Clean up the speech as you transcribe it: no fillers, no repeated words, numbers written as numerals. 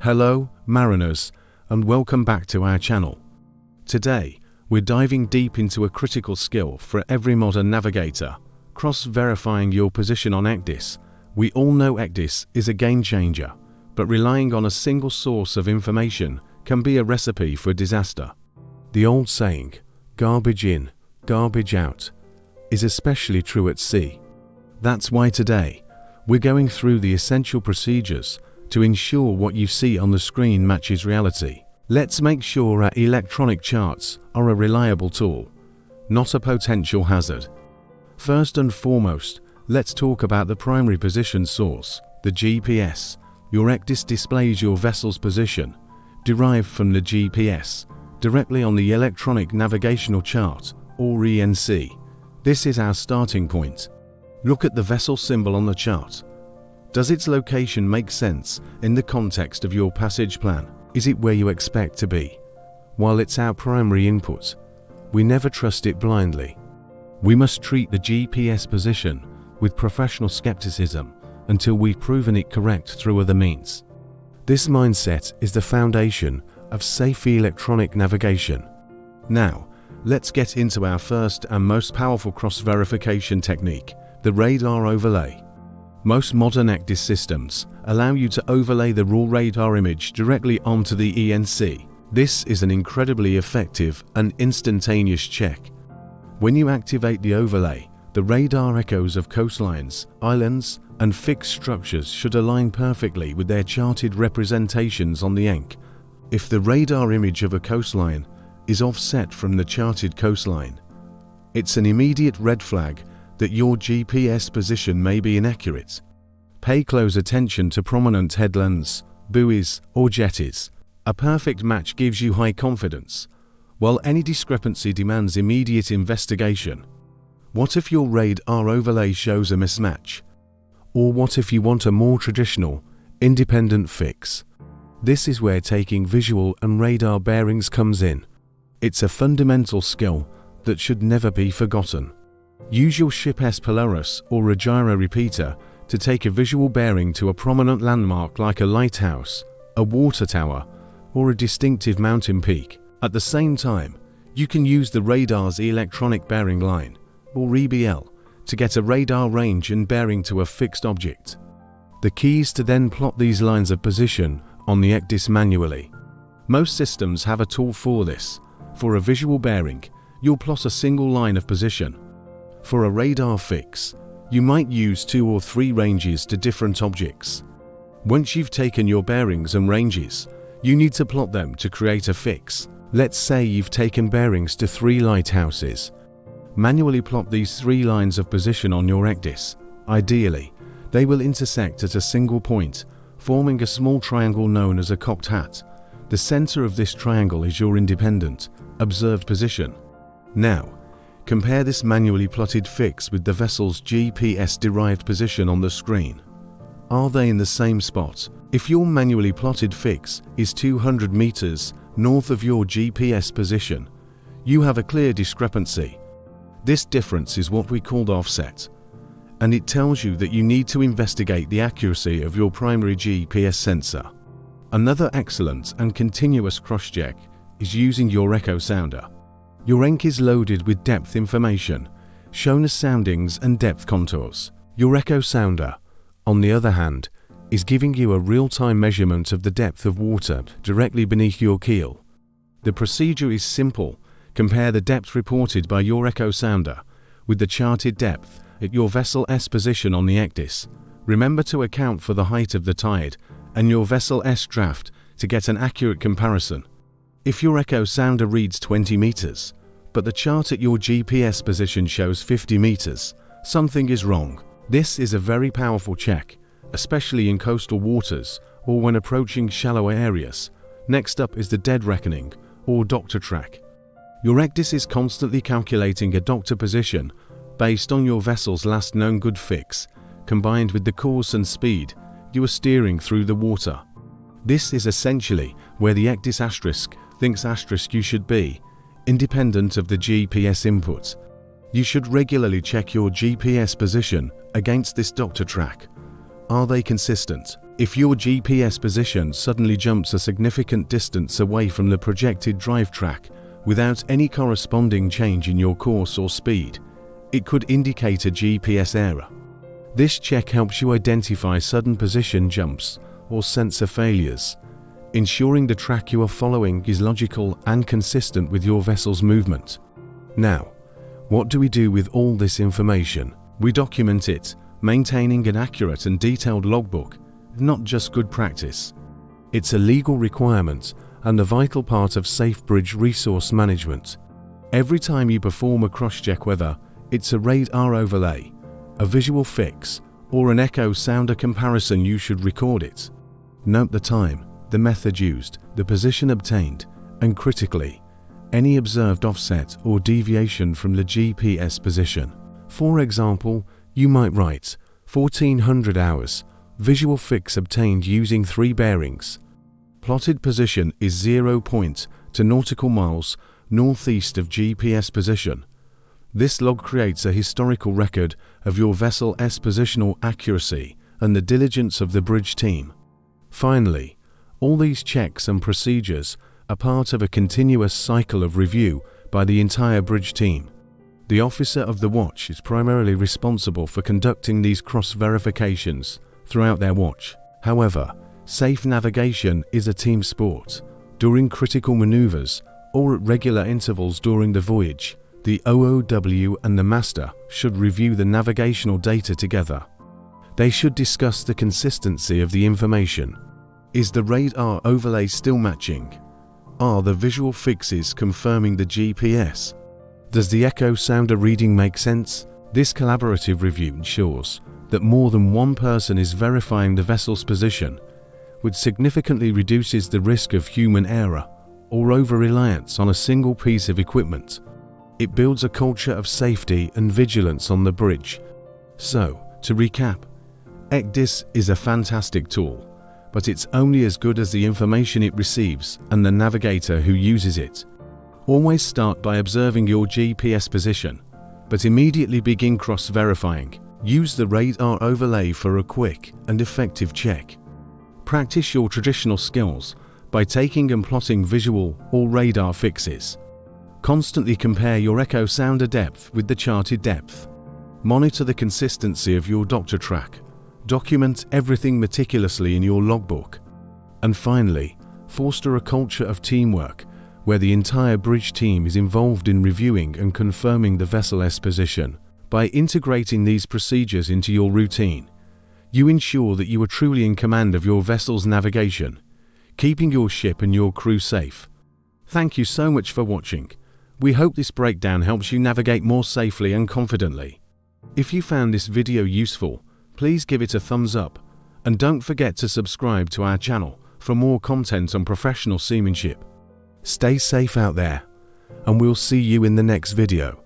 Hello, mariners, and welcome back to our channel. Today, we're diving deep into a critical skill for every modern navigator, cross-verifying your position on ECDIS. We all know ECDIS is a game changer, but relying on a single source of information can be a recipe for disaster. The old saying, garbage in, garbage out, is especially true at sea. That's why today, we're going through the essential procedures to ensure what you see on the screen matches reality. Let's make sure our electronic charts are a reliable tool, not a potential hazard. First and foremost, let's talk about the primary position source, the GPS. Your ECDIS displays your vessel's position, derived from the GPS, directly on the electronic navigational chart, or ENC. This is our starting point. Look at the vessel symbol on the chart. Does its location make sense in the context of your passage plan? Is it where you expect to be? While it's our primary input, we never trust it blindly. We must treat the GPS position with professional skepticism until we've proven it correct through other means. This mindset is the foundation of safe electronic navigation. Now, let's get into our first and most powerful cross-verification technique, the radar overlay. Most modern ECDIS systems allow you to overlay the raw radar image directly onto the ENC. This is an incredibly effective and instantaneous check. When you activate the overlay, the radar echoes of coastlines, islands, and fixed structures should align perfectly with their charted representations on the ENC. If the radar image of a coastline is offset from the charted coastline, it's an immediate red flag that your GPS position may be inaccurate. Pay close attention to prominent headlands, buoys, or jetties. A perfect match gives you high confidence, while any discrepancy demands immediate investigation. What if your radar overlay shows a mismatch? Or what if you want a more traditional, independent fix? This is where taking visual and radar bearings comes in. It's a fundamental skill that should never be forgotten. Use your ship's Polaris or a gyro repeater to take a visual bearing to a prominent landmark like a lighthouse, a water tower, or a distinctive mountain peak. At the same time, you can use the radar's electronic bearing line, or EBL, to get a radar range and bearing to a fixed object. The key is to then plot these lines of position on the ECDIS manually. Most systems have a tool for this. For a visual bearing, you'll plot a single line of position. For a radar fix, you might use 2 or 3 ranges to different objects. Once you've taken your bearings and ranges, you need to plot them to create a fix. Let's say you've taken bearings to 3 lighthouses. Manually plot these 3 lines of position on your ECDIS. Ideally, they will intersect at a single point, forming a small triangle known as a cocked hat. The center of this triangle is your independent, observed position. Now, compare this manually plotted fix with the vessel's GPS-derived position on the screen. Are they in the same spot? If your manually plotted fix is 200 meters north of your GPS position, you have a clear discrepancy. This difference is what we call offset, and it tells you that you need to investigate the accuracy of your primary GPS sensor. Another excellent and continuous cross-check is using your echo sounder. Your ENC is loaded with depth information, shown as soundings and depth contours. Your echo sounder, on the other hand, is giving you a real-time measurement of the depth of water directly beneath your keel. The procedure is simple. Compare the depth reported by your echo sounder with the charted depth at your vessel's position on the ECDIS. Remember to account for the height of the tide and your vessel's draft to get an accurate comparison. If your echo sounder reads 20 meters, but the chart at your GPS position shows 50 meters, something is wrong. This is a very powerful check, especially in coastal waters or when approaching shallower areas. Next up is the dead reckoning, or doctor track. Your ECDIS is constantly calculating a doctor position based on your vessel's last known good fix, combined with the course and speed you are steering through the water. This is essentially where the ECDIS asterisk thinks asterisk you should be, independent of the GPS input. You should regularly check your GPS position against this doctor track. Are they consistent? If your GPS position suddenly jumps a significant distance away from the projected drive track without any corresponding change in your course or speed, it could indicate a GPS error. This check helps you identify sudden position jumps or sensor failures, ensuring the track you are following is logical and consistent with your vessel's movement. Now, what do we do with all this information? We document it, maintaining an accurate and detailed logbook, not just good practice. It's a legal requirement and a vital part of safe bridge resource management. Every time you perform a cross-check, whether it's a radar overlay, a visual fix, or an echo sounder comparison, you should record it. Note the time, the method used, the position obtained, and critically, any observed offset or deviation from the GPS position. For example, you might write 1400 hours, visual fix obtained using 3 bearings. Plotted position is 0 to nautical miles northeast of GPS position. This log creates a historical record of your vessel's positional accuracy and the diligence of the bridge team. Finally, all these checks and procedures are part of a continuous cycle of review by the entire bridge team. The officer of the watch is primarily responsible for conducting these cross-verifications throughout their watch. However, safe navigation is a team sport. During critical maneuvers or at regular intervals during the voyage, the OOW and the master should review the navigational data together. They should discuss the consistency of the information. Is the radar overlay still matching? Are the visual fixes confirming the GPS? Does the echo sounder reading make sense? This collaborative review ensures that more than one person is verifying the vessel's position, which significantly reduces the risk of human error or over-reliance on a single piece of equipment. It builds a culture of safety and vigilance on the bridge. So, to recap, ECDIS is a fantastic tool, but it's only as good as the information it receives and the navigator who uses it. Always start by observing your GPS position, but immediately begin cross-verifying. Use the radar overlay for a quick and effective check. Practice your traditional skills by taking and plotting visual or radar fixes. Constantly compare your echo sounder depth with the charted depth. Monitor the consistency of your doctor track. Document everything meticulously in your logbook. And finally, foster a culture of teamwork where the entire bridge team is involved in reviewing and confirming the vessel's position. By integrating these procedures into your routine, you ensure that you are truly in command of your vessel's navigation, keeping your ship and your crew safe. Thank you so much for watching. We hope this breakdown helps you navigate more safely and confidently. If you found this video useful, please give it a thumbs up, and don't forget to subscribe to our channel for more content on professional seamanship. Stay safe out there, and we'll see you in the next video.